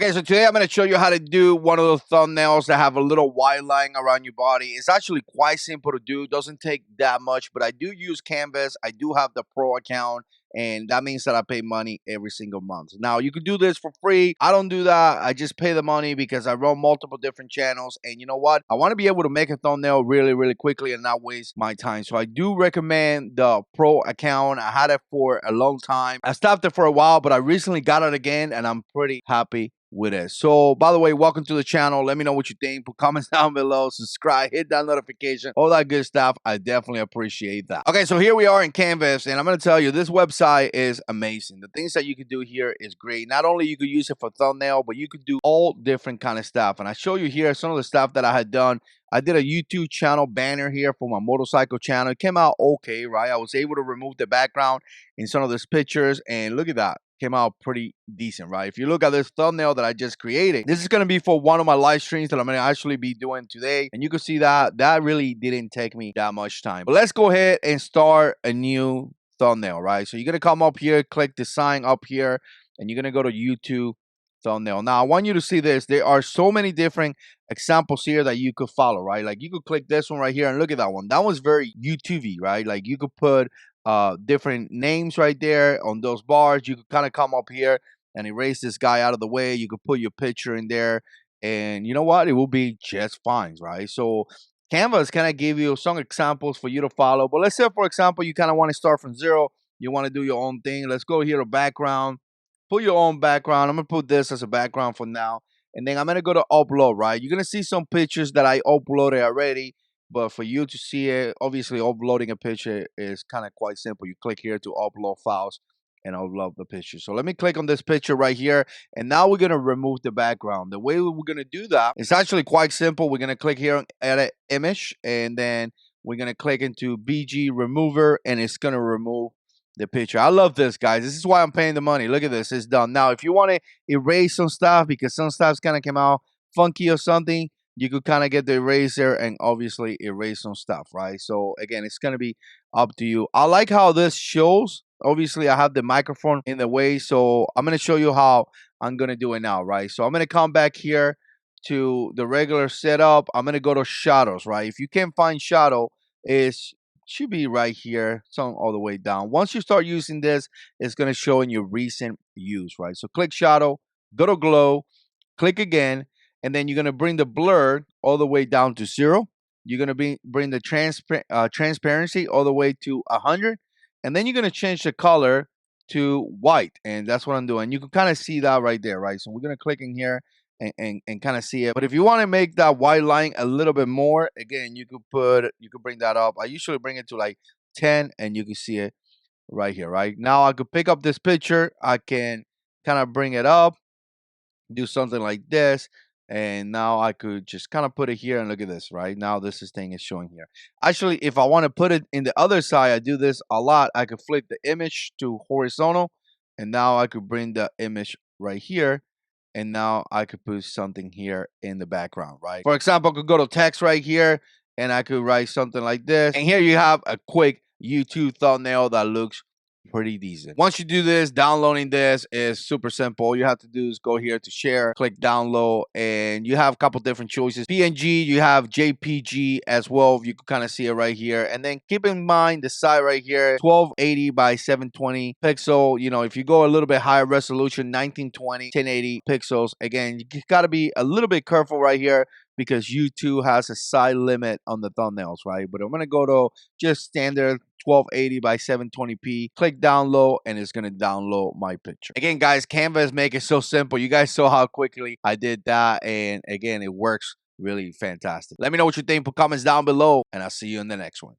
Okay, so today I'm going to show you how to do one of those thumbnails that have a little white line around your body. It's actually quite simple to do. It doesn't take that much, but I do use Canvas. I do have the pro account, and that means that I pay money every single month. Now, you can do this for free. I don't do that. I just pay the money because I run multiple different channels, and you know what? I want to be able to make a thumbnail really, really quickly and not waste my time. So I do recommend the pro account. I had it for a long time. I stopped it for a while, but I recently got it again, and I'm pretty happy with it. So, by the way, welcome to the channel. Let me know what you think. Put comments down below. Subscribe. Hit that notification. All that good stuff. I definitely appreciate that. Okay, so here we are in Canvas, and I'm going to tell you, this website is amazing. The things that you can do here is great. Not only you could use it for thumbnail, but you could do all different kind of stuff. And I show you here some of the stuff that I had done. I did a YouTube channel banner here for my motorcycle channel. It came out okay, right? I was able to remove the background in some of these pictures, and look at that. Came out pretty decent, right? If you look at this thumbnail that I just created, this is going to be for one of my live streams that I'm going to actually be doing today. And you can see that really didn't take me that much time. But let's go ahead and start a new thumbnail, right? So you're going to come up here, click the sign up here, and you're going to go to YouTube thumbnail. Now, I want you to see this. There are so many different examples here that you could follow, right? Like you could click this one right here and look at that one. That one's very YouTube-y, right? Like you could put different names right there on those bars. You could kind of come up here and erase this guy out of the way. You could put your picture in there, and you know what? It will be just fine, right? So Canva is kind of give you some examples for you to follow. But let's say, for example, you kind of want to start from zero. You want to do your own thing. Let's go here to background. Put your own background. I'm going to put this as a background for now. And then I'm going to go to upload, right? You're going to see some pictures that I uploaded already. But for you to see it, obviously uploading a picture is kind of quite simple. You click here to upload files and upload the picture. So let me click on this picture right here. And now we're going to remove the background. The way we're going to do that is actually quite simple. We're going to click here on edit image. And then we're going to click into BG remover. And it's going to remove the picture. I love this, guys. This is why I'm paying the money. Look at this. It's done. Now, if you want to erase some stuff because some stuff's kind of came out funky or something, you could kind of get the eraser and obviously erase some stuff, right? So again, it's going to be up to you. I like how this shows. Obviously, I have the microphone in the way, so I'm going to show you how I'm going to do it now, right? So I'm going to come back here to the regular setup. I'm going to go to shadows, right? If you can't find shadow, it should be right here, some all the way down. Once you start using this, it's going to show in your recent use, right? So click shadow, go to glow, click again. And then you're going to bring the blur all the way down to 0. You're going to bring the transparency all the way to 100. And then you're going to change the color to white. And that's what I'm doing. You can kind of see that right there, right? So we're going to click in here and kind of see it. But if you want to make that white line a little bit more, again, you could bring that up. I usually bring it to like 10 and you can see it right here, right? Now I could pick up this picture. I can kind of bring it up, do something like this. And now I could just kind of put it here and look at this, right? Now thing is showing here. Actually, if I want to put it in the other side, I do this a lot. I could flip the image to horizontal, and now I could bring the image right here. And now I could put something here in the background, right? For example, I could go to text right here, and I could write something like this. And here you have a quick YouTube thumbnail that looks pretty decent. Once you do this, downloading this is super simple. All you have to do is go here to share, click download, and you have a couple different choices. PNG, you have JPG as well. You can kind of see it right here. And then keep in mind the size right here, 1280 by 720 pixel. You know, if you go a little bit higher resolution, 1920, 1080 pixels. Again, you got to be a little bit careful right here because YouTube has a size limit on the thumbnails, right? But I'm going to go to just standard 1280 by 720p. Click download, and it's going to download my picture. Again, guys, Canva is making it so simple. You guys saw how quickly I did that, and again, it works really fantastic. Let me know what you think. Put comments down below, and I'll see you in the next one.